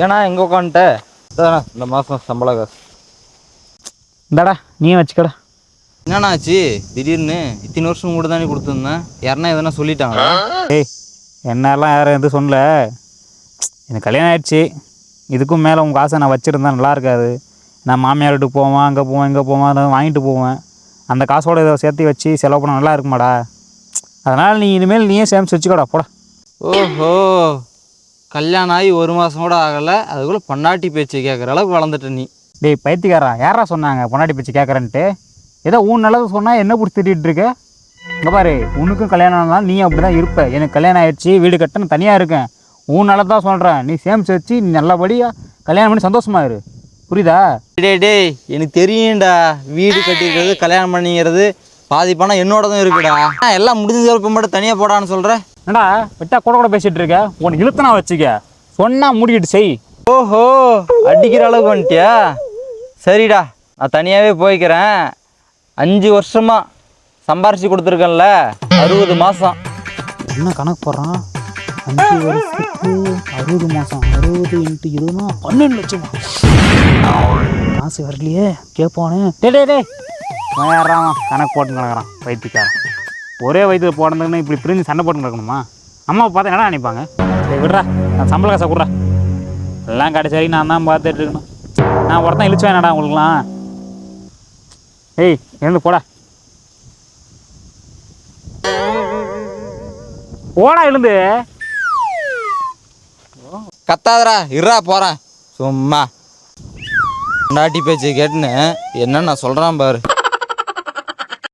ஏன்னா எங்கே உட்காந்துட்ட இந்த மாதம் சம்பள காசு இந்தாடா நீ வச்சுக்கடா. என்னண்ணா ஆச்சு திடீர்னு? இத்தனை வருஷம் கூட தானே கொடுத்துருந்தேன். யாருன்னா எதனா சொல்லிட்டாங்களா? ஏய் என்னெல்லாம் யாரும் எதுவும் சொல்லல. எனக்கு கல்யாணம் ஆயிடுச்சு. இதுக்கும் மேலே உங்கள் காசை நான் வச்சுருந்தா நல்லா இருக்காது. நான் மாமியார் வீட்டுக்கு போவேன், அங்கே போவேன், இங்கே போவேன், அதை வாங்கிட்டு போவேன். அந்த காசோட இதை சேர்த்து வச்சு செலவு பண்ண நல்லா இருக்குமாடா. அதனால் நீ இனிமேல் நீயே சேமிச்சு வச்சுக்கோடா போடா. ஓஹோ, கல்யாணம் ஆகி ஒரு மாதம் கூட ஆகலை, அதுக்குள்ளே பொண்டாட்டி பேச்சு கேட்குற அளவுக்கு வளர்ந்துட்ட நீ. டேய் பைத்தியக்காரா, யாரா சொன்னாங்க பொண்டாட்டி பேச்சு கேட்குறேன்ட்டு? ஏதோ உன் நல்லது சொன்னால் என்ன பிடிச்சி திட்டிகிட்டு இருக்க? இங்கே பாரு, உனக்கும் கல்யாணம் ஆனாலும் நீ அப்படி தான் இருப்ப. எனக்கு கல்யாணம் ஆகிடுச்சு, வீடு கட்டணும், தனியாக இருக்கேன். உன் நல்லது தான் சொல்கிறேன். நீ சேமிச்சு வச்சு நீ நல்லபடியாக கல்யாணம் பண்ணி சந்தோஷமா இரு. புரியுதா? டேய் எனக்கு தெரியும்டா, வீடு கட்டிக்கிறது கல்யாணம் பண்ணிக்கிறது பாதி பணம் என்னோட தான் இருக்குடா. எல்லாம் முடிஞ்ச இப்போ மட்டும் தனியாக போடான்னு சொல்கிறேன். என்னடா விட்டா கூட பேசிகிட்டு இருக்க? உனக்கு இழுத்தனா வச்சுக்க, சொன்னால் மூடிக்கிட்டு செய். ஓஹோ, அடிக்கிற அளவுக்கு வந்துட்டியா? சரிடா, நான் தனியாகவே போய்க்கிறேன். 5 வருஷமாக சம்பாரிச்சு கொடுத்துருக்கேன்ல, 60 மாதம். என்ன கணக்கு போடுறான்? 5 வருஷத்துக்கு 60 மாதம், 60 × 20 12 லட்சமா? காசு வரலையே, கேட்பானே. டே யாரான் கணக்கு போட்டு கிடக்குறான் வயிற்றுக்காரன். ஒரே வயிற்று போடுறதுன்னு இப்படி பிரிஞ்சு சண்டை போட்டு கிடக்கணுமா? அம்மாவை பார்த்தா என்ன நினைப்பாங்க? விட்றா, நான் சம்பள காசை கொடுறா. எல்லாம் கடைசி வரைக்கும் நான் தான் பார்த்துட்டு இருக்கணும். நான் ஒருத்தன் இழிச்சு வேணாடா உங்களுக்குலாம். ஏய் எழுந்து போடா, போடா எழுந்து. கத்தாதரா, இருறா போகிறேன். சும்மா பொண்டாட்டி பேச்சு கேட்டுன்னு என்ன நான் சொல்கிறான் பாரு.